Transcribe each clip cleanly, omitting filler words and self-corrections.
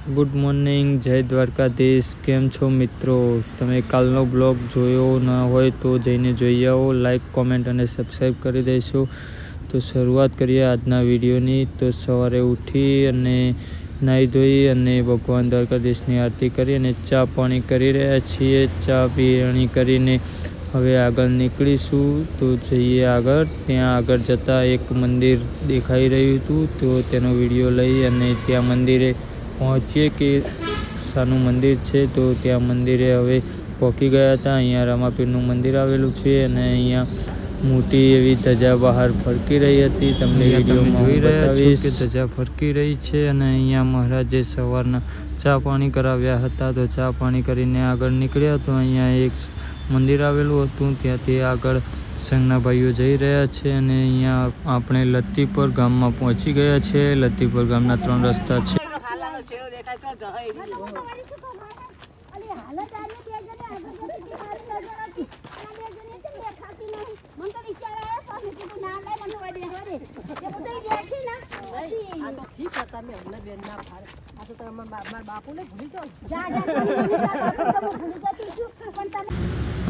Good morning, જય દ્વારકાધીશ. કેમ છો મિત્રો? તમે કાલનો બ્લોગ જોયો ન હોય તો જઈને જોઈ આવો. લાઈક, કોમેન્ટ અને સબસ્ક્રાઈબ કરી દઈશું. તો શરૂઆત કરીએ આજના વિડીયોની. તો સવારે ઉઠી અને નાહી ધોઈ અને ભગવાન દ્વારકાધીશની આરતી કરી અને ચા પાણી કરી રહ્યા છીએ. ચા પીણી કરીને હવે આગળ નીકળીશું. તો જઈએ આગળ. ત્યાં આગળ જતાં એક મંદિર દેખાઈ રહ્યું હતું, તો તેનો વિડીયો લઈ અને ત્યાં મંદિરે પહોંચીએ કે શાનું મંદિર છે. તો ત્યાં મંદિરે હવે પહોંચી ગયા હતા. અહીંયા રામાપીરનું મંદિર આવેલું છે અને અહીંયા મોટી એવી ધજા બહાર ફરકી રહી હતી. તમને વિડીયોમાં જોઈ બતાવીશ કે ધજા ફરકી રહી છે. અને અહીંયા મહારાજે સવારના ચા પાણી કરાવ્યા હતા. તો ચા પાણી કરીને આગળ નીકળ્યા તો અહીંયા એક મંદિર આવેલું હતું. ત્યાંથી આગળ સંઘના ભાઈઓ જઈ રહ્યા છે અને અહીંયા આપણે લતીપર ગામમાં પહોંચી ગયા છે. લતીપર ગામના 3 રસ્તા છે.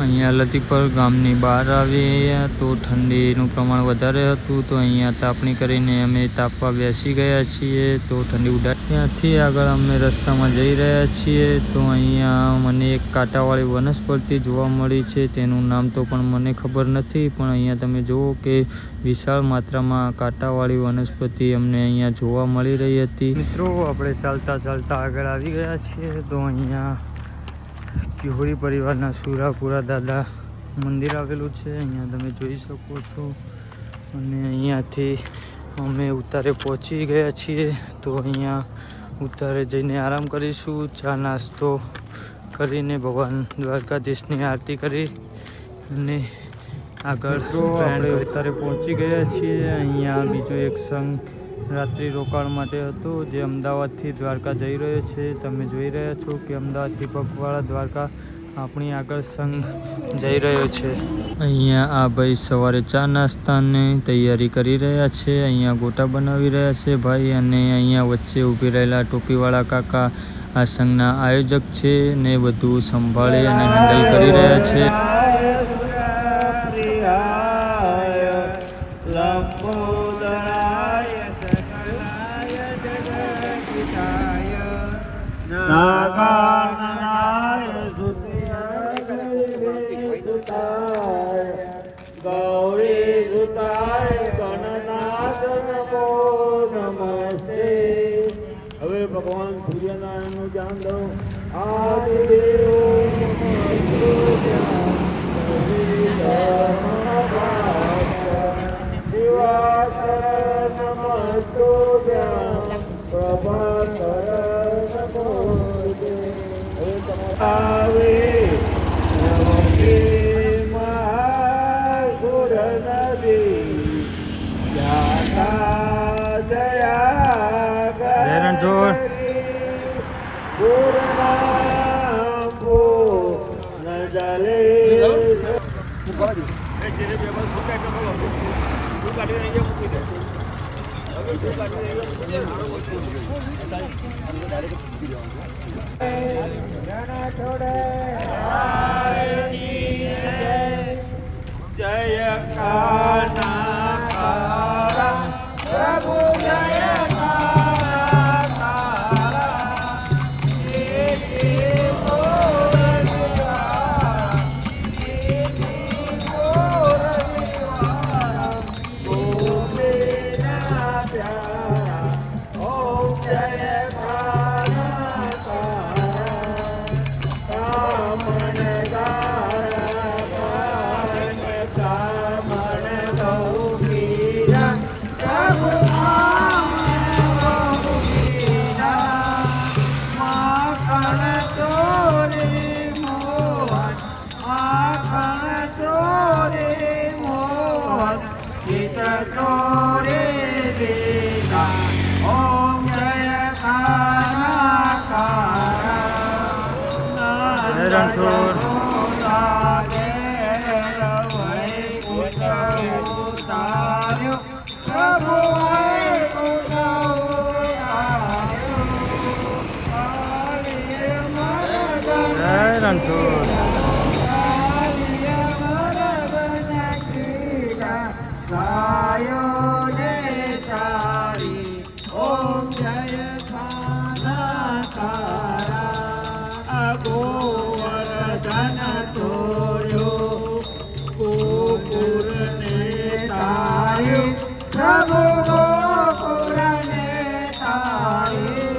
અહીંયા લતીપર ગામની બહાર આવ્યા તો ઠંડીનું પ્રમાણ વધારે હતું. તો અહીંયા તાપણી કરીને અમે તાપવા બેસી ગયા છીએ. તો ઠંડી ઉડાડી ત્યાંથી આગળ અમે રસ્તામાં જઈ રહ્યા છીએ. તો અહીંયા મને એક કાંટાવાળી વનસ્પતિ જોવા મળી છે. તેનું નામ તો પણ મને ખબર નથી, પણ અહીંયા તમે જુઓ કે વિશાળ માત્રામાં કાંટાવાળી વનસ્પતિ અમને અહીંયા જોવા મળી રહી હતી. મિત્રો, આપણે ચાલતા ચાલતા આગળ આવી ગયા છીએ. તો અહીંયા કિહોરી પરિવારના સુરાપુરા દાદા મંદિર આવેલું છે. અહીંયા તમે જોઈ શકો છો. અને અહીંયાથી અમે ઉતારે પહોંચી ગયા છીએ. તો અહીંયા ઉતારે જઈને આરામ કરીશું. ચા નાસ્તો કરીને ભગવાન દ્વારકાધીશની આરતી કરી અને આગળ આપણે ઉતારે પહોંચી ગયા છીએ. અહીંયા બીજો એક સંઘ રાત્રિ રોકાણ માટે હતો, જે અમદાવાદથી દ્વારકા જઈ રહ્યો છે. તમે જોઈ રહ્યા છો કે અમદાવાદથી પગપાળા દ્વારકા આપણી આગળ સંઘ જઈ રહ્યો છે. અહીંયા આ ભાઈ સવારે ચા નાસ્તાની તૈયારી કરી રહ્યા છે. અહીંયા ગોટા બનાવી રહ્યા છે ભાઈ. અને અહીંયા વચ્ચે ઊભી રહેલા ટોપીવાળા કાકા આ સંઘના આયોજક છે ને બધું સંભાળી અને હેન્ડલ કરી રહ્યા છે. ગૌરી સુતાય ગણનાથ નમો નમસ્તે. હવે ભગવાન સૂર્યનારાયણનું ધ્યાન દો. આદિદેવો જય કાના પ્રભુ જય રણછોડ ઓમ જય સાનકારા ગોવર્ધન તોયો ગોકુરને તાર્યો પ્રભુ ગોકુરને તાર્યો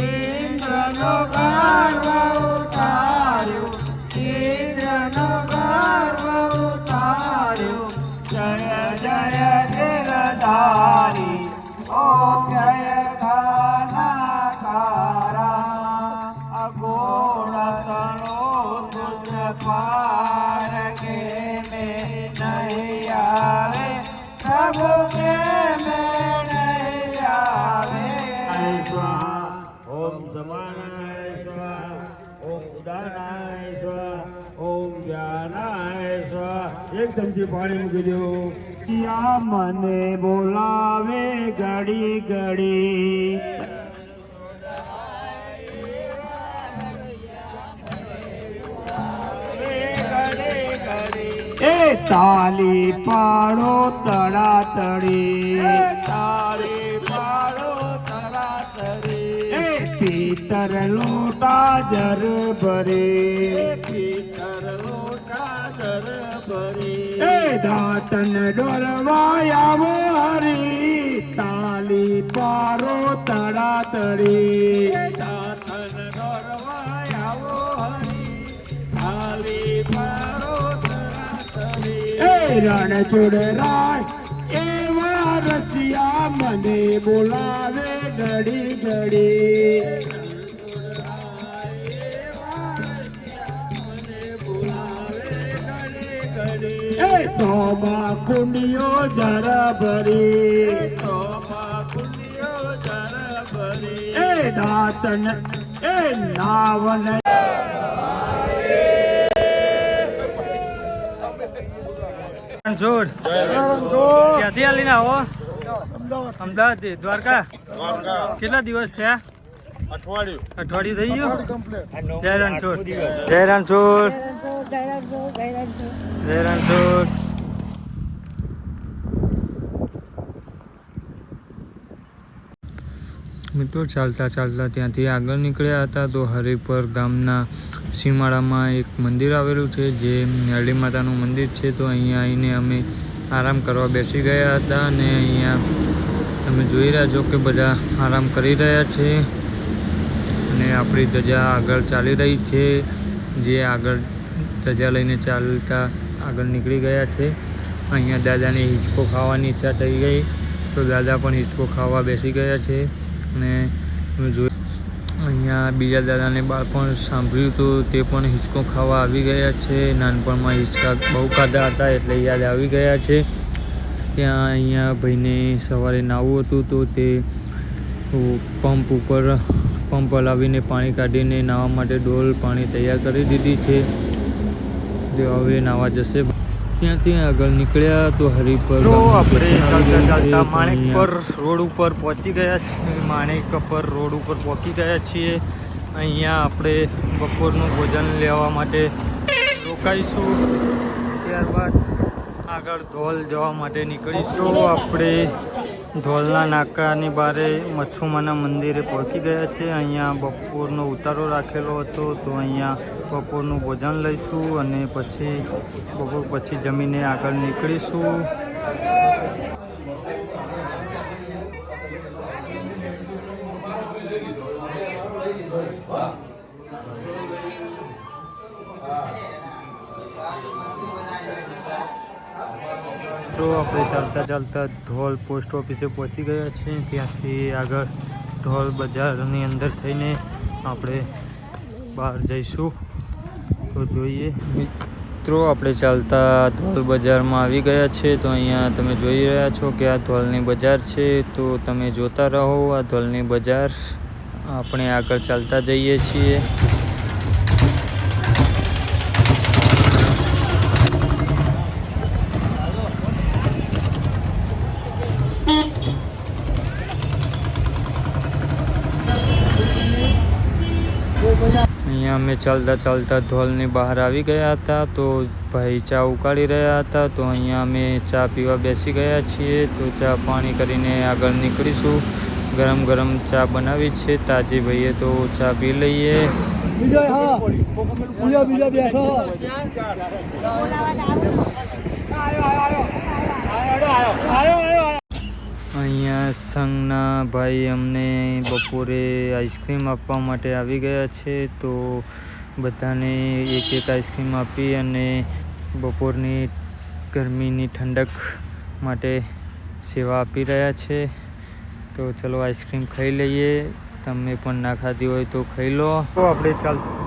ઇન્દ્રનો ગર્વ ઉતાર્યો ઇન્દ્રનો ગર્વ ઉતાર્યો જય જય ધીરધારી ઓમ જય ઘનકારા અગોણતનો તુજ પાર કે મેં નહીં આવે પ્રભુ કે મેં નહીં આવે સ્વાહા ઓમ સમાનાય સ્વાહા ઓમ ઉદાનાય સ્વાહા ઓમ જ્ઞાનાય સ્વાહા એક ચમચી પાણી મૂકી દો યા મને બોલાવે ઘડી ઘડી એ તાલી પાડો તડાતડી તાલી પાડો તડાતડી એ પિતર લોટા જર ભરે પિતર લોટા જર ભરે એ દાતન ડોલવાયાવો હરી તાલી પાડો તડાતડી દાતન ડોલવાયાવો હરી તાલી પાડો રણછોડ રાય એવા રસિયા મને બોલાવે ઘડી ઘડી એ તોબા કુંડિયો જરા ભરી તોબા કુંડિયો જરા ભરી એ દાતન એ નાવન રણછોડ ક્યાંથી આવીને આવો અમદાવાદ થી દ્વારકા કેટલા દિવસ થયા અઠવાડિયું થઈ ગયું જય રણછોડ જય રણછોડ જય રણછોડ મિત્રો ચાલતા ચાલતા ત્યાંથી આગળ નીકળ્યા હતા તો હરિપર ગામના સીમાડામાં એક મંદિર આવેલું છે જે હરડી માતાનું મંદિર છે તો અહીંયા આવીને અમે આરામ કરવા બેસી ગયા હતા અને અહીંયા તમે જોઈ રહ્યા છો કે બધા આરામ કરી રહ્યા છે અને આપણી ધજા આગળ ચાલી રહી છે જે આગળ ધજા લઈને ચાલતા આગળ નીકળી ગયા છે અહીંયા દાદાને હિંચકો ખાવાની ઈચ્છા થઈ ગઈ તો દાદા પણ હિંચકો ખાવા બેસી ગયા છે અને તમે જોઈ અહીંયા બીજા દાદાને બાળપણ સાંભળ્યું તો તે પણ હિંચકો ખાવા આવી ગયા છે નાનપણમાં હિંચકા બહુ ખાધા હતા એટલે યાદ આવી ગયા છે ત્યાં અહીંયા ભાઈને સવારે નાહવું હતું તો તે પંપ હલાવીને પાણી કાઢીને નાહવા માટે ડોલ પાણી તૈયાર કરી દીધી છે તે હવે નાહવા જશે ત્યાંથી આગળ નીકળ્યા તો હરિપર આપણે ચાલતા માણેકપર રોડ ઉપર પહોંચી ગયા છીએ માણેકપર રોડ ઉપર પહોંચી ગયા છીએ અહીંયા આપણે બપોરનું ભોજન લેવા માટે રોકાઈશું ત્યારબાદ આગળ ધોલ જવા માટે નીકળીશું આપણે ધોલના નાકાની બારે મચ્છુમાના મંદિરે પહોંચી ગયા છે અહીંયા બપોરનો ઉતારો રાખેલો હતો તો અહીંયા બપોરનું ભોજન લઈશું અને પછી બપોર પછી જમીને આગળ નીકળીશું તો આપણે ચાલતા ચાલતા ધોલ પોસ્ટ ઓફિસે પહોંચી ગયા છીએ ત્યાંથી આગળ ધોલ બજારની અંદર થઈને આપણે બહાર જઈશું તો જોઈએ મિત્રો આપણે ચાલતા ધોલ બજારમાં આવી ગયા છે તો અહીંયા તમે જોઈ રહ્યા છો કે આ ધોલની બજાર છે તો તમે જોતા રહો આ ધોલની બજાર આપણે આગળ ચાલતા જઈએ છીએ અહીંયા અમે ચાલતા ચાલતા ધોલની બહાર આવી ગયા હતા, તો ભાઈ ચા ઉકાળી રહ્યા હતા, તો અહીંયા અમે ચા પીવા બેસી ગયા છીએ. તો ચા પાણી કરીને આગળ નીકળીશું. ગરમ ગરમ ચા બનાવી છે તાજી ભાઈએ, તો ચા પી લઈએ. અહીંયા સંઘના ભાઈ અમને બપોરે આઈસ્ક્રીમ આપવા માટે આવી ગયા છે, તો બધાને એક એક આઈસ્ક્રીમ આપી અને બપોરની ગરમીની ઠંડક માટે સેવા આપી રહ્યા છે. તો ચલો આઈસ્ક્રીમ ખાઈ લઈએ. તમે પણ ના ખાધી હોય તો ખાઈ લો. તો આપણે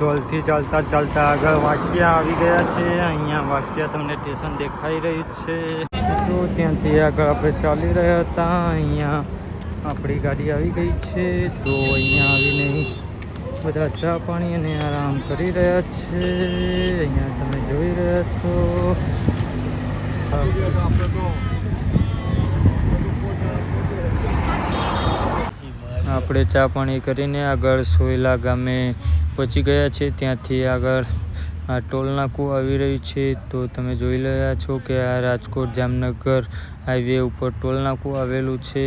ધોલથી ચાલતા ચાલતા આગળ વાંકિયા આવી ગયા છે. અહીંયા વાંકિયા તમને સ્ટેશન દેખાઈ રહ્યું છે. તો ત્યાંથી આગળ આપણે ચાલી રહ્યા હતા. અહીંયા આપણી ગાડી આવી ગઈ છે. તો અહીંયા આવીને બધા ચા પાણી અને આરામ કરી રહ્યા છે. અહીંયા તમે જોઈ રહ્યા છો. આપણે ચા પાણી કરીને આગળ સોયલા ગામે પહોંચી ગયા છે. ત્યાંથી આગળ આ ટોલ નાકું આવી રહ્યું છે. તો તમે જોઈ રહ્યા છો કે આ રાજકોટ જામનગર હાઈવે ઉપર ટોલ નાકું આવેલું છે.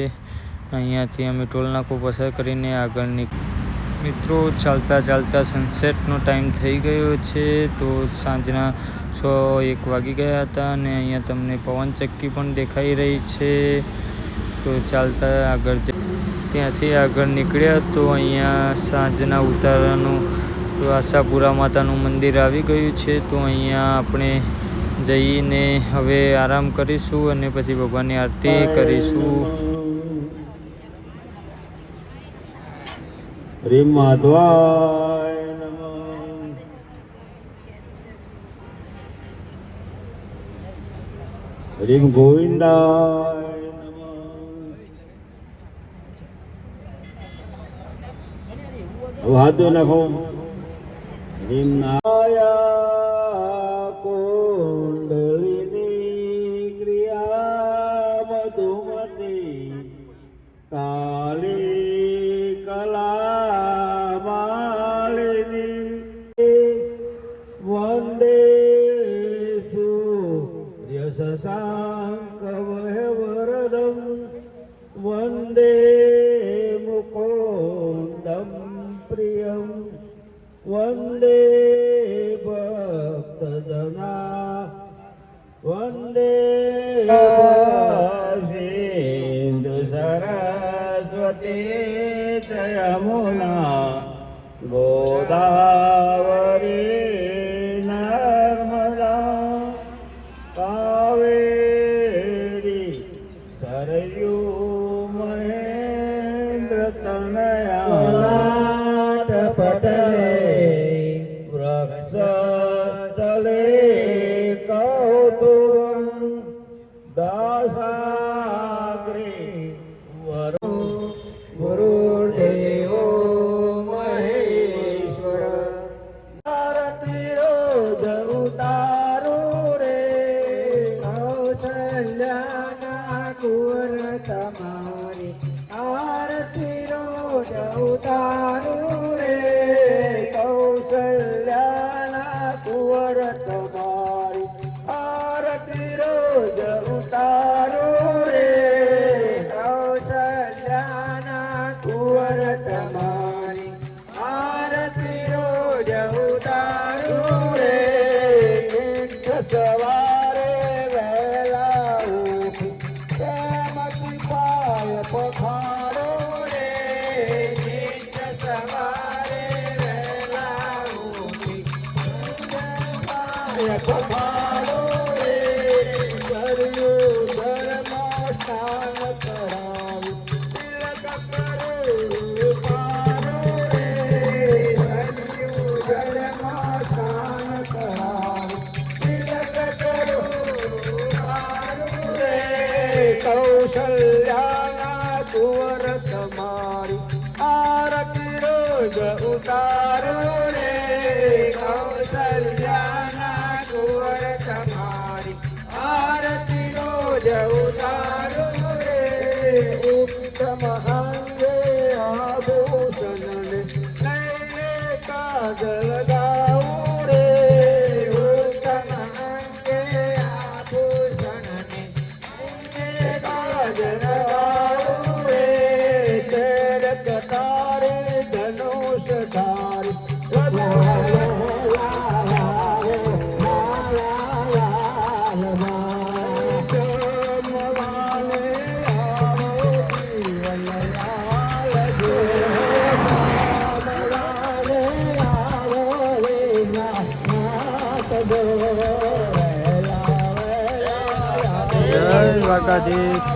અહીંયાથી અમે ટોલ નાકું પસાર કરીને આગળની મિત્રો ચાલતા ચાલતા સનસેટનો ટાઈમ થઈ ગયો છે. તો સાંજના 6:01 વાગી ગયા હતા અને અહીંયા તમને પવનચક્કી પણ દેખાઈ રહી છે. તો ચાલતા આગળ ત્યાંથી આગળ નીકળ્યા તો અહીંયા સાંજના ઉતારાનું આશાપુરા માતાનું મંદિર આવી ગયું છે. તો અહીંયા આપણે જઈને હવે આરામ કરીશું અને પછી ભગવાનની આરતી કરીશું. રીમ માધવાય નમઃ. રીમ ગોવિંદાય નમઃ. હાથ નાખો. રીમ નાયા કુંડલિની ક્રિયા મધુમતી કાલી કલા માલિની વંદે સૂર્ય શશાંક વરદમ વંદે મુકુંદમ પ્રિયમ વંદે ભક્તજના વંદે સિંધુ સરસ્વતી યમુના ગોદાવરી નર્મદા કાવેરી સરયુ મહેન્દ્ર તનયા પટલે વૃક્ષ તલે કૌતુકં દાસાગ્રે ગુરુદેવો મહેશ્વર આરતીરો જઉતારો રે કૌશલ્યાના કુંવર તમારી આરતીરો જઉતારો રે કૌશલ્યાના કુંવર તમારી આરતીરો જઉતારો રે કૌશલ્યાના કુંવર તમારી આરતી રોજ ઉતારું રે. સવારે વહેલા ઉઠી પ્રેમથી પાય પખારો રે. સવારે વહેલા ઉઠી પાય પખારો રે. કર્યું ધર્મ સ્નાન કરાવ્યું તિલક કરું પારો રે. કર્યું ધર્મ સ્નાન કરાવ્યું તિલક કરું પારો રે. કૌશલ્યાના કુંવર તમારી આરતી રોજ ઉતારો રે. કૌશલ્યાના કુંવર તમારી આરતી રોજ ઉતારો રે. ઉત્તમ અંગે આભૂષણ લઈને કાજલ દ્વારકાધીશ.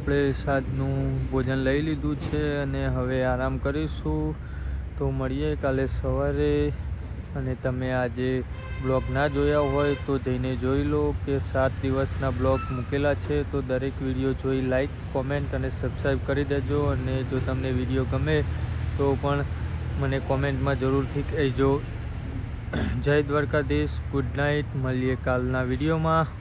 આપણે સાંજનું ભોજન લઈ લીધું છે અને હવે આરામ કરીશું. તો મળીએ કાલે સવારે. અને તમે આજે બ્લોગ ના જોયા હોય તો જઈને જોઈ લો કે 7 દિવસના બ્લોગ મૂકેલા છે. તો દરેક વિડીયો જોઈ લાઈક, કોમેન્ટ અને સબસ્ક્રાઈબ કરી દેજો. અને જો તમને વિડીયો ગમે તો પણ મને કોમેન્ટમાં જરૂરથી કહેજો. જય દ્વારકાધીશ. Good night. મળીએ કાલના વિડીયોમાં.